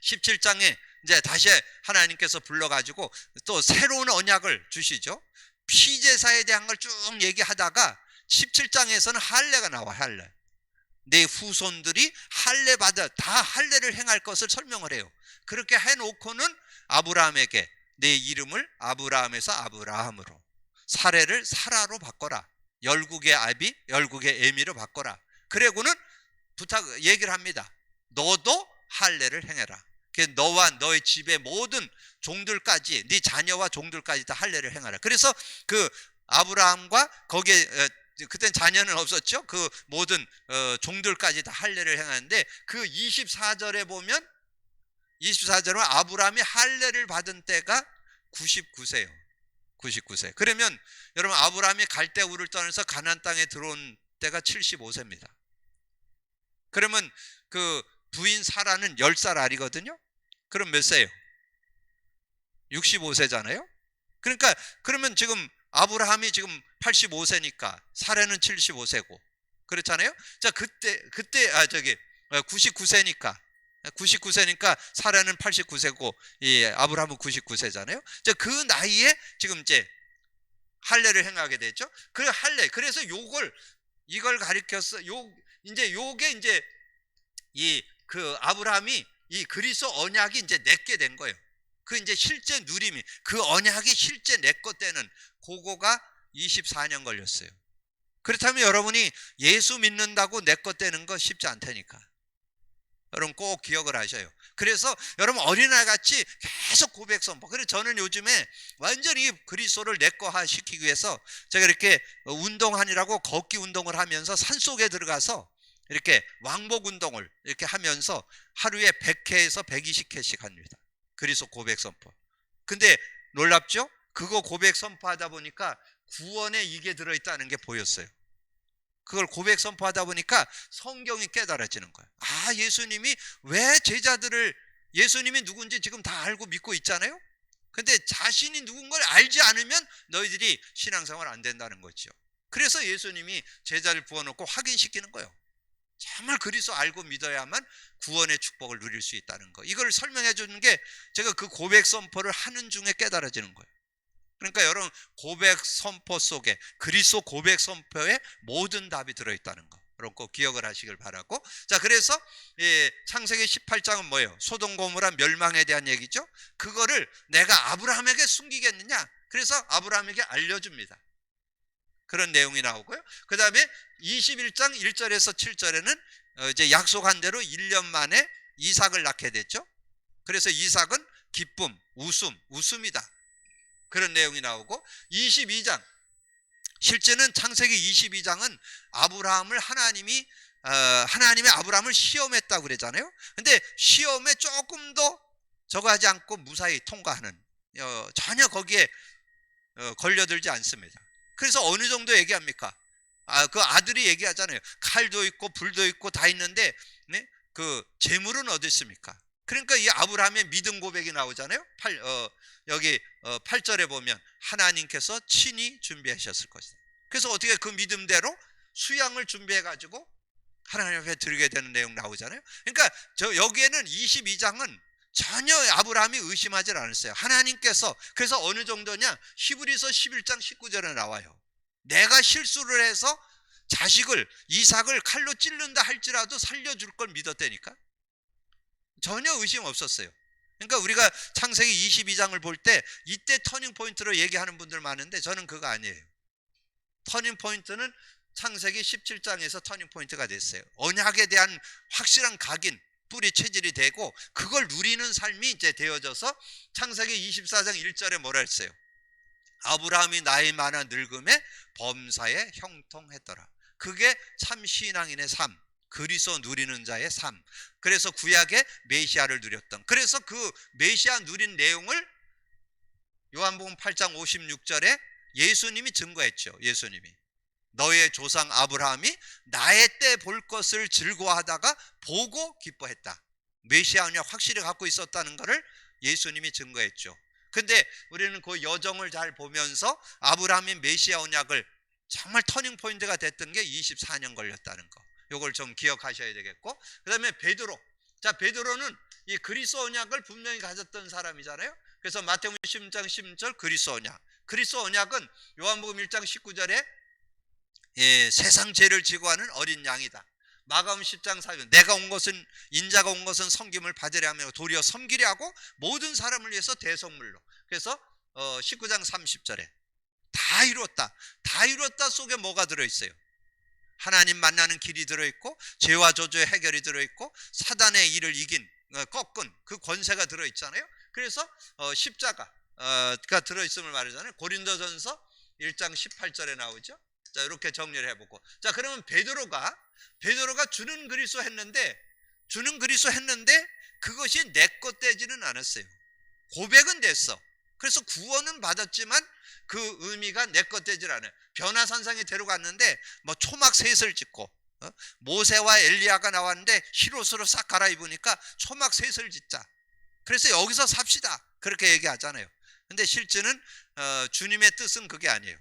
17장에 이제 다시 하나님께서 불러가지고 또 새로운 언약을 주시죠. 피제사에 대한 걸 쭉 얘기하다가 17장에서는 할례가 나와. 할례. 내 후손들이 할례 받아 다 할례를 행할 것을 설명을 해요. 그렇게 해놓고는 아브라함에게 내 이름을 아브라함에서 아브라함으로, 사례를 사라로 바꿔라, 열국의 아비 열국의 에미로 바꿔라. 그리고는 얘기를 합니다. 너도 할례를 행해라. 너와 너의 집의 모든 종들까지, 네 자녀와 종들까지 다 할례를 행하라. 그래서 그 아브라함과 거기에 그땐 자녀는 없었죠. 그 모든 종들까지 다 할례를 행하는데 그 24절에 보면 24절은 아브라함이 할례를 받은 때가 99세예요. 99세. 그러면 여러분 아브라함이 갈대우를 떠나서 가나안 땅에 들어온 때가 75세입니다. 그러면 그 부인 사라는 10살 아리거든요. 그럼 몇 세예요? 65세잖아요. 그러니까 그러면 지금 아브라함이 지금 85세니까 사라는 75세고 그렇잖아요. 자, 그때 99세니까 사라는 89세고 아브라함은 99세잖아요. 자, 그 나이에 지금 이제 할례를 행하게 됐죠. 그 할례. 그래서 이걸 가리켰어. 요게 이제 그 아브라함이 이 그리스도 언약이 이제 내게 된 거예요. 그 이제 실제 누림이, 그 언약이 실제 내 것 때는 그거가 24년 걸렸어요. 그렇다면 여러분이 예수 믿는다고 내 것 되는 거 쉽지 않다니까. 여러분 꼭 기억을 하셔요. 그래서 여러분 어린아이같이 계속 고백 선포. 그래서 저는 요즘에 완전히 그리스도를 내 거화 시키기 위해서 제가 이렇게 운동하느라고 걷기 운동을 하면서 산속에 들어가서 이렇게 왕복 운동을 이렇게 하면서 하루에 100회에서 120회씩 합니다. 그리스도 고백 선포. 근데 놀랍죠? 그거 고백 선포하다 보니까 구원에 이게 들어있다는 게 보였어요. 그걸 고백 선포하다 보니까 성경이 깨달아지는 거예요. 아, 예수님이 왜 제자들을, 예수님이 누군지 지금 다 알고 믿고 있잖아요. 근데 자신이 누군 걸 알지 않으면 너희들이 신앙생활 안 된다는 거죠. 그래서 예수님이 제자를 부어놓고 확인시키는 거예요. 정말 그리스도 알고 믿어야만 구원의 축복을 누릴 수 있다는 거. 이걸 설명해 주는 게 제가 그 고백 선포를 하는 중에 깨달아지는 거예요. 그러니까 여러분 고백 선포 속에, 그리스도 고백 선포에 모든 답이 들어있다는 거 여러분 꼭 기억을 하시길 바라고. 자, 그래서 창세기 18장은 뭐예요? 소돔 고모라 멸망에 대한 얘기죠. 그거를 내가 아브라함에게 숨기겠느냐? 그래서 아브라함에게 알려줍니다. 그런 내용이 나오고요. 그 다음에 21장 1절에서 7절에는 이제 약속한 대로 1년 만에 이삭을 낳게 됐죠. 그래서 이삭은 기쁨, 웃음이다. 그런 내용이 나오고, 22장, 실제는 창세기 22장은 아브라함을 하나님이 아브라함을 시험했다고 그랬잖아요. 근데 시험에 조금 더 저거 하지 않고 무사히 통과하는, 전혀 거기에 걸려들지 않습니다. 그래서 어느 정도 얘기합니까? 그 아들이 얘기하잖아요. 칼도 있고 불도 있고 다 있는데, 네? 그 재물은 어디 있습니까? 그러니까 이 아브라함의 믿음 고백이 나오잖아요. 여기 8절에 보면 하나님께서 친히 준비하셨을 것이다. 그래서 어떻게 그 믿음대로 수양을 준비해 가지고 하나님 앞에 드리게 되는 내용 나오잖아요. 그러니까 여기에는 22장은 전혀 아브라함이 의심하지 않았어요. 하나님께서. 그래서 어느 정도냐, 히브리서 11장 19절에 나와요. 내가 실수를 해서 이삭을 칼로 찔른다 할지라도 살려줄 걸 믿었다니까. 전혀 의심 없었어요. 그러니까 우리가 창세기 22장을 볼 때 이때 터닝 포인트로 얘기하는 분들 많은데 저는 그거 아니에요. 터닝 포인트는 창세기 17장에서 터닝 포인트가 됐어요. 언약에 대한 확실한 각인, 뿌리 체질이 되고 그걸 누리는 삶이 이제 되어져서 창세기 24장 1절에 뭐라 했어요? 아브라함이 나이 많아 늙음에 범사에 형통했더라. 그게 참 신앙인의 삶, 그리스도 누리는 자의 삶. 그래서 구약의 메시아를 누렸던, 그래서 그 메시아 누린 내용을 요한복음 8장 56절에 예수님이 증거했죠. 예수님이 너의 조상 아브라함이 나의 때 볼 것을 즐거워하다가 보고 기뻐했다. 메시아 언약 확실히 갖고 있었다는 것을 예수님이 증거했죠. 근데 우리는 그 여정을 잘 보면서 아브라함이 메시아 언약을 정말 터닝 포인트가 됐던 게 24년 걸렸다는 거. 요걸 좀 기억하셔야 되겠고, 그다음에 베드로. 자, 베드로는 이 그리스도 언약을 분명히 가졌던 사람이잖아요. 그래서 마태복음 16장 16절 그리스도 언약. 그리스도 언약은 요한복음 1장 19절에 세상 죄를 지고 하는 어린 양이다. 마가복음 10장 4절 내가 온 것은 인자가 온 것은 섬김을 받으려 하며 도리어 섬기려 하고 모든 사람을 위해서 대속물로. 그래서 19장 30절에 다 이뤘다. 다 이뤘다 속에 뭐가 들어있어요? 하나님 만나는 길이 들어있고 죄와 저주의 해결이 들어있고 사단의 일을 이긴 꺾은 그 권세가 들어있잖아요. 그래서 십자가가 들어있음을 말하잖아요. 고린도전서 1장 18절에 나오죠. 자, 이렇게 정리를 해보고, 자, 그러면 베드로가 주는 그리스도 했는데 그것이 내 것 되지는 않았어요. 고백은 됐어. 그래서 구원은 받았지만 그 의미가 내 것 되질 않아요. 변화산상에 데려갔는데 뭐 초막 셋을 짓고 모세와 엘리야가 나왔는데 흰옷으로 싹 갈아입으니까 초막 셋을 짓자. 그래서 여기서 삽시다. 그렇게 얘기하잖아요. 근데 실제는 주님의 뜻은 그게 아니에요.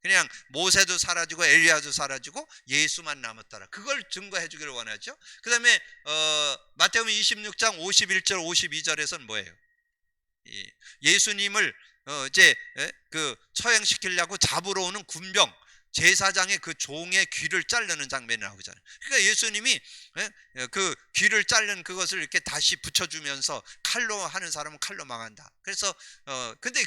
그냥 모세도 사라지고 엘리야도 사라지고 예수만 남았더라. 그걸 증거해 주기를 원하죠. 그 다음에 마태복음 26장 51절 52절에서는 뭐예요? 예수님을 이제 그 처형시키려고 잡으러 오는 군병 제사장의 그 종의 귀를 자르는 장면이 나오잖아요. 그러니까 예수님이 그 귀를 자른 그것을 이렇게 다시 붙여주면서 칼로 하는 사람은 칼로 망한다. 그래서 근데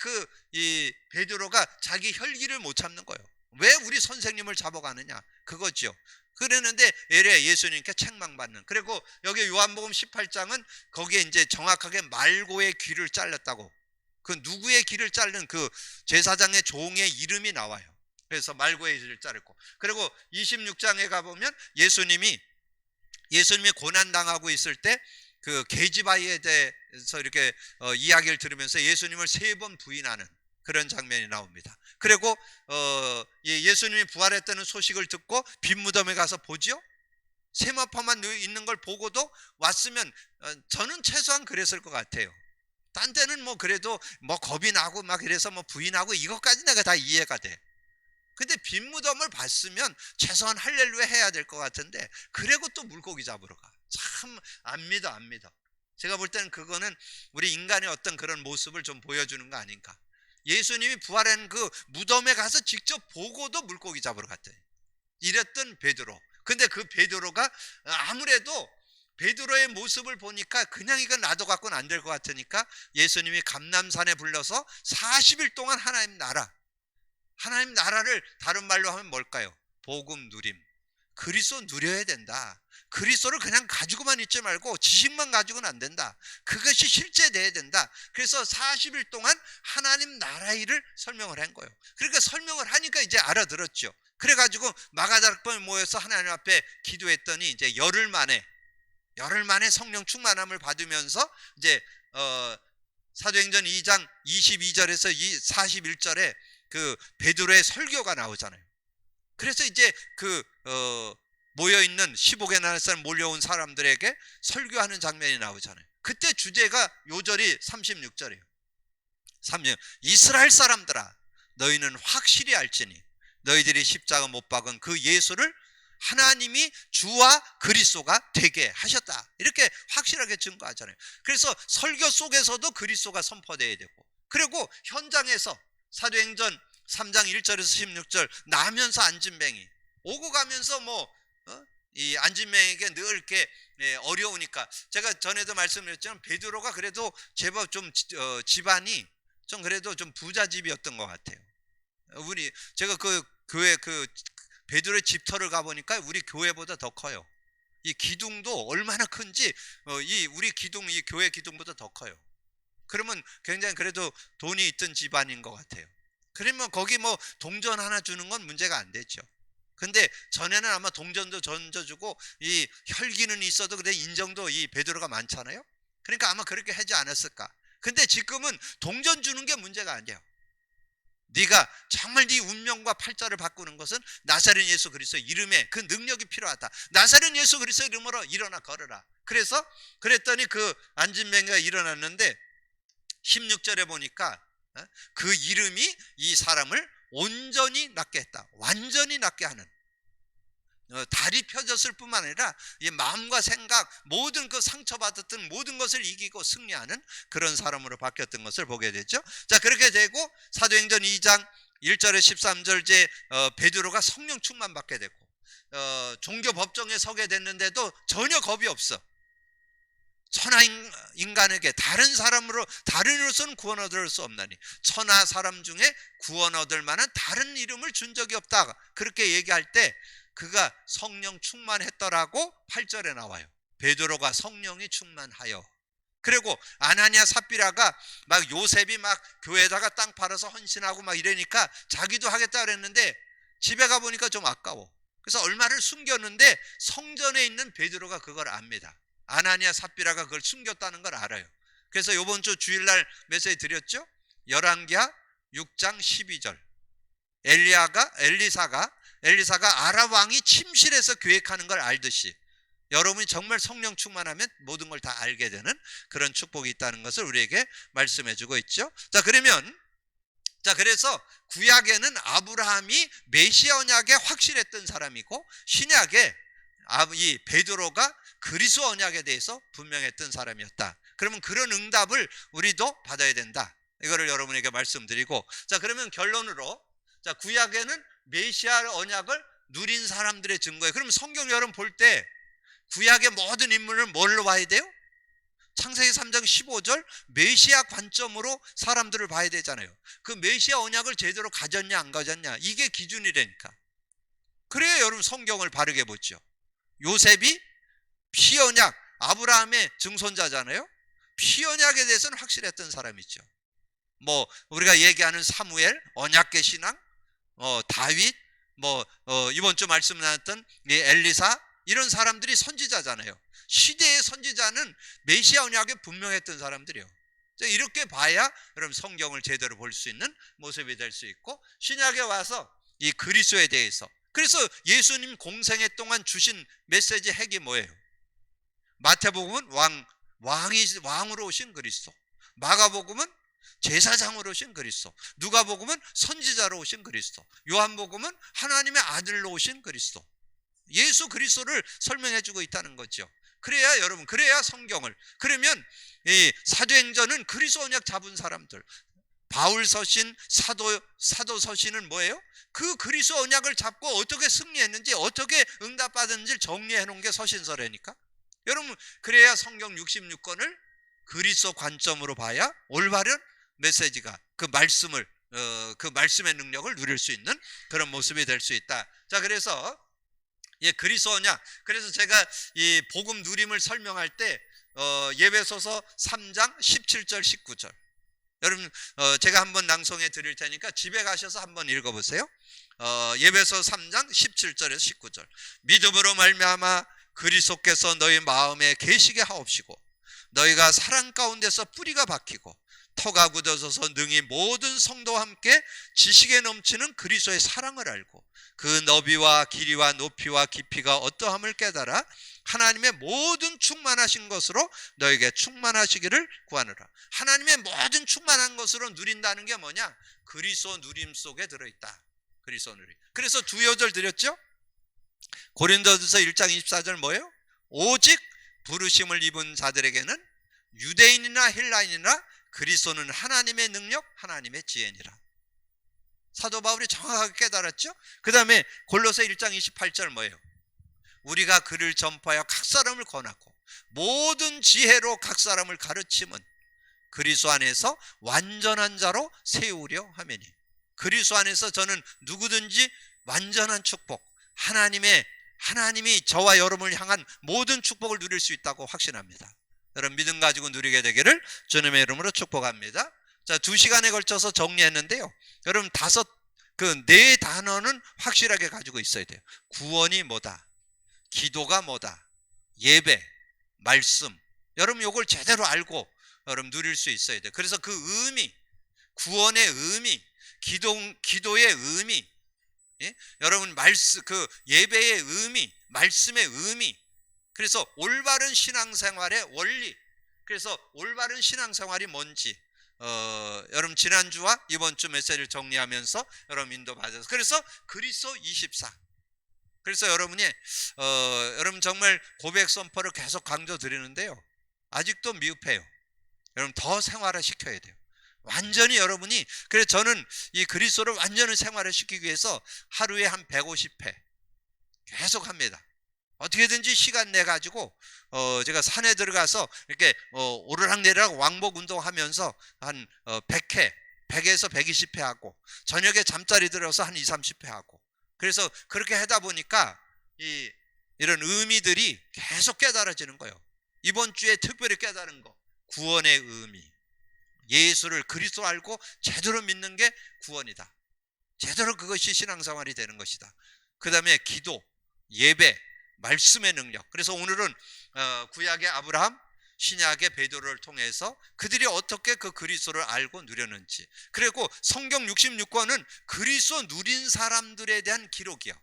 이 베드로가 자기 혈기를 못 참는 거예요. 왜 우리 선생님을 잡아가느냐 그거죠. 그랬는데 예수님께 책망받는. 그리고 여기 요한복음 18장은 거기에 이제 정확하게 말고의 귀를 잘랐다고, 그 누구의 귀를 자른 그 제사장의 종의 이름이 나와요. 그래서 말고의 귀를 자르고, 그리고 26장에 가보면 예수님이 고난당하고 있을 때 그 계집아이에 대해서 이렇게 이야기를 들으면서 예수님을 3번 부인하는 그런 장면이 나옵니다. 그리고 예수님이 부활했다는 소식을 듣고 빈 무덤에 가서 보죠. 세마포만 있는 걸 보고도 왔으면 저는 최소한 그랬을 것 같아요. 딴 때는 뭐 그래도 뭐 겁이 나고 막 이래서 뭐 부인하고 이것까지 내가 다 이해가 돼. 근데 빈 무덤을 봤으면 최소한 할렐루야 해야 될 것 같은데, 그리고 또 물고기 잡으러 가. 참 안 믿어. 제가 볼 때는 그거는 우리 인간의 어떤 그런 모습을 좀 보여주는 거 아닌가. 예수님이 부활한 그 무덤에 가서 직접 보고도 물고기 잡으러 갔대. 이랬던 베드로. 근데 그 베드로가 아무래도 베드로의 모습을 보니까 그냥 이건 놔둬 갖고는 안 될 것 같으니까 예수님이 감람산에 불러서 40일 동안 하나님 나라를 다른 말로 하면 뭘까요? 복음 누림. 그리스도 누려야 된다. 그리스도를 그냥 가지고만 있지 말고 지식만 가지고는 안 된다. 그것이 실제돼야 된다. 그래서 40일 동안 하나님 나라 일을 설명을 한 거예요. 그러니까 설명을 하니까 이제 알아들었죠. 그래가지고 마가다락방에 모여서 하나님 앞에 기도했더니 이제 열흘 만에 성령 충만함을 받으면서 이제 사도행전 2장 22절에서 41절에 그 베드로의 설교가 나오잖아요. 그래서 이제 모여있는 15개나 사람 몰려온 사람들에게 설교하는 장면이 나오잖아요. 그때 주제가 요절이 36절이에요. 이스라엘 사람들아, 너희는 확실히 알지니 너희들이 십자가 못 박은 그 예수를 하나님이 주와 그리스도가 되게 하셨다. 이렇게 확실하게 증거하잖아요. 그래서 설교 속에서도 그리스도가 선포되어야 되고, 그리고 현장에서 사도행전 3장 1절에서 16절 나면서 안진뱅이 오고 가면서 이 안진뱅이에게 늘 이렇게 어려우니까, 제가 전에도 말씀드렸지만 베드로가 그래도 제법 좀 집안이 좀 그래도 좀 부자집이었던 것 같아요. 제가 그 교회 베드로의 집터를 가보니까 우리 교회보다 더 커요. 이 기둥도 얼마나 큰지 우리 기둥, 이 교회 기둥보다 더 커요. 그러면 굉장히 그래도 돈이 있던 집안인 것 같아요. 그러면 거기 동전 하나 주는 건 문제가 안 되죠. 근데 전에는 아마 동전도 던져주고 이 혈기는 있어도 그래 인정도 이 베드로가 많잖아요. 그러니까 아마 그렇게 하지 않았을까. 근데 지금은 동전 주는 게 문제가 아니에요. 네가 정말 네 운명과 팔자를 바꾸는 것은 나사렛 예수 그리스도 이름에 그 능력이 필요하다. 나사렛 예수 그리스도 이름으로 일어나 걸어라. 그래서 그랬더니 그 안진뱅이가 일어났는데 16절에 보니까 그 이름이 이 사람을 온전히 낫게 했다. 완전히 낫게 하는, 다리 펴졌을 뿐만 아니라 이 마음과 생각 모든 그 상처받았던 모든 것을 이기고 승리하는 그런 사람으로 바뀌었던 것을 보게 되죠. 자, 그렇게 되고 사도행전 2장 1절에 13절째 베드로가 성령 충만 받게 되고 종교 법정에 서게 됐는데도 전혀 겁이 없어. 천하 인간에게 다른 사람으로 다른 이로서는 구원 얻을 수 없나니 천하 사람 중에 구원 얻을 만한 다른 이름을 준 적이 없다. 그렇게 얘기할 때 그가 성령 충만했더라고 8절에 나와요. 베드로가 성령이 충만하여. 그리고 아나니아 삽비라가 막 요셉이 막 교회에다가 땅 팔아서 헌신하고 막 이러니까 자기도 하겠다 그랬는데 집에 가보니까 좀 아까워. 그래서 얼마를 숨겼는데 성전에 있는 베드로가 그걸 압니다. 아나니아 삽비라가 그걸 숨겼다는 걸 알아요. 그래서 이번 주 주일날 메시지 드렸죠. 열왕기하 6장 12절 엘리사가 아랍 왕이 침실에서 계획하는 걸 알듯이 여러분이 정말 성령 충만하면 모든 걸 다 알게 되는 그런 축복이 있다는 것을 우리에게 말씀해 주고 있죠. 그래서 구약에는 아브라함이 메시아 언약에 확실했던 사람이고 신약에 이 베드로가 그리스도 언약에 대해서 분명했던 사람이었다. 그러면 그런 응답을 우리도 받아야 된다. 이거를 여러분에게 말씀드리고, 자, 그러면 결론으로, 자, 구약에는 메시아 언약을 누린 사람들의 증거예요. 그럼 성경 여러분 볼 때 구약의 모든 인물을 뭘로 봐야 돼요? 창세기 3장 15절 메시아 관점으로 사람들을 봐야 되잖아요. 그 메시아 언약을 제대로 가졌냐 안 가졌냐 이게 기준이라니까. 그래야 여러분 성경을 바르게 보죠. 요셉이 피언약 아브라함의 증손자잖아요. 피언약에 대해서는 확실했던 사람이죠. 뭐 우리가 얘기하는 사무엘 언약계 신앙, 다윗, 이번 주 말씀 나눴던 엘리사 이런 사람들이 선지자잖아요. 시대의 선지자는 메시아 언약에 분명했던 사람들이에요. 이렇게 봐야 여러분 성경을 제대로 볼 수 있는 모습이 될 수 있고 신약에 와서 이 그리스도에 대해서 그래서 예수님 공생애 동안 주신 메시지 핵이 뭐예요? 마태복음은 왕으로 오신 그리스도, 마가복음은 제사장으로 오신 그리스도, 누가복음은 선지자로 오신 그리스도, 요한복음은 하나님의 아들로 오신 그리스도. 예수 그리스도를 설명해 주고 있다는 거죠. 그래야 여러분 그래야 성경을 그러면 이 사도행전은 그리스도 언약 잡은 사람들 바울 서신 사도 서신은 뭐예요? 그 그리스도 언약을 잡고 어떻게 승리했는지 어떻게 응답받았는지 정리해 놓은 게 서신서라니까. 여러분 그래야 성경 66권을 그리스도 관점으로 봐야 올바른 메시지가 그 말씀을 그 말씀의 능력을 누릴 수 있는 그런 모습이 될 수 있다. 자, 그래서 그리스도 언약. 그래서 제가 이 복음 누림을 설명할 때 예배소서 3장 17절 19절 여러분 제가 한번 낭송해 드릴 테니까 집에 가셔서 한번 읽어보세요. 예배소 3장 17절에서 19절 믿음으로 말미암아 그리스도께서 너희 마음에 계시게 하옵시고 너희가 사랑 가운데서 뿌리가 박히고 터가 굳어져서 능히 모든 성도와 함께 지식에 넘치는 그리스도의 사랑을 알고 그 너비와 길이와 높이와 깊이가 어떠함을 깨달아 하나님의 모든 충만하신 것으로 너에게 충만하시기를 구하노라. 하나님의 모든 충만한 것으로 누린다는 게 뭐냐? 그리스도 누림 속에 들어있다. 그리스도 누림. 그래서 두 요절 드렸죠? 고린도전서 1장 24절 뭐예요? 오직 부르심을 입은 자들에게는 유대인이나 헬라인이나 그리스도는 하나님의 능력, 하나님의 지혜니라. 사도 바울이 정확하게 깨달았죠? 그 다음에 골로새 1장 28절 뭐예요? 우리가 그를 전파하여 각 사람을 권하고 모든 지혜로 각 사람을 가르침은 그리스도 안에서 완전한 자로 세우려 하매니. 그리스도 안에서 저는 누구든지 완전한 축복, 하나님이 저와 여러분을 향한 모든 축복을 누릴 수 있다고 확신합니다. 여러분 믿음 가지고 누리게 되기를 주님의 이름으로 축복합니다. 자, 2시간에 걸쳐서 정리했는데요. 여러분 네 단어는 확실하게 가지고 있어야 돼요. 구원이 뭐다, 기도가 뭐다, 예배, 말씀. 여러분 이걸 제대로 알고 여러분 누릴 수 있어야 돼요. 그래서 그 의미, 구원의 의미, 기도의 의미, 예? 여러분 그 예배의 의미, 말씀의 의미, 그래서 올바른 신앙생활의 원리, 그래서 올바른 신앙생활이 뭔지 여러분 지난주와 이번 주 메시지를 정리하면서 여러분 인도받아서, 그래서 그리스도 24, 그래서 여러분이 여러분 정말 고백 선포를 계속 강조드리는데요, 아직도 미흡해요. 여러분 더 생활화 시켜야 돼요. 완전히 여러분이, 그래서 저는 이 그리스도를 완전히 생활화 시키기 위해서 하루에 한 150회 계속 합니다. 어떻게든지 시간 내 가지고 제가 산에 들어가서 이렇게 오르락내리락 왕복 운동하면서 한 100회, 100에서 120회 하고, 저녁에 잠자리 들어서 한 20, 30회 하고, 그래서 그렇게 하다 보니까 이런 의미들이 계속 깨달아지는 거예요. 이번 주에 특별히 깨달은 거, 구원의 의미, 예수를 그리스도 알고 제대로 믿는 게 구원이다. 제대로 그것이 신앙생활이 되는 것이다. 그 다음에 기도, 예배, 말씀의 능력. 그래서 오늘은 구약의 아브라함, 신약의 베드로를 통해서 그들이 어떻게 그 그리스도를 알고 누렸는지, 그리고 성경 66권은 그리스도 누린 사람들에 대한 기록이요,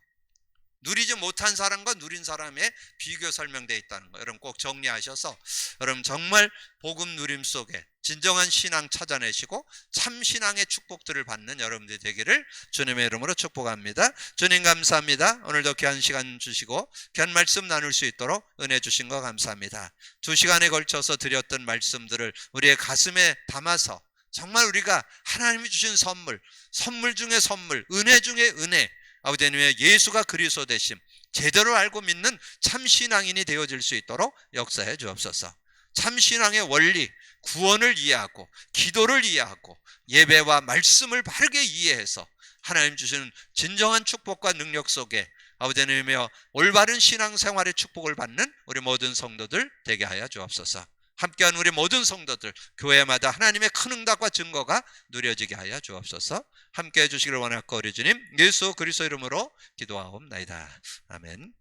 누리지 못한 사람과 누린 사람의 비교 설명되어 있다는 거 여러분 꼭 정리하셔서, 여러분 정말 복음 누림 속에 진정한 신앙 찾아내시고 참 신앙의 축복들을 받는 여러분들이 되기를 주님의 이름으로 축복합니다. 주님 감사합니다. 오늘도 귀한 시간 주시고 귀한 말씀 나눌 수 있도록 은혜 주신 거 감사합니다. 2시간에 걸쳐서 드렸던 말씀들을 우리의 가슴에 담아서 정말 우리가 하나님이 주신 선물 중에 선물, 은혜 중에 은혜, 아버지 하나님의 예수가 그리스도 되심 제대로 알고 믿는 참 신앙인이 되어질 수 있도록 역사해 주옵소서. 참 신앙의 원리, 구원을 이해하고 기도를 이해하고 예배와 말씀을 바르게 이해해서 하나님 주시는 진정한 축복과 능력 속에 아버지 하나님의 올바른 신앙생활의 축복을 받는 우리 모든 성도들 되게 하여 주옵소서. 함께한 우리 모든 성도들 교회마다 하나님의 큰 응답과 증거가 누려지게 하여 주옵소서. 함께해 주시기를 원하고 우리 주님 예수 그리스도 이름으로 기도하옵나이다. 아멘.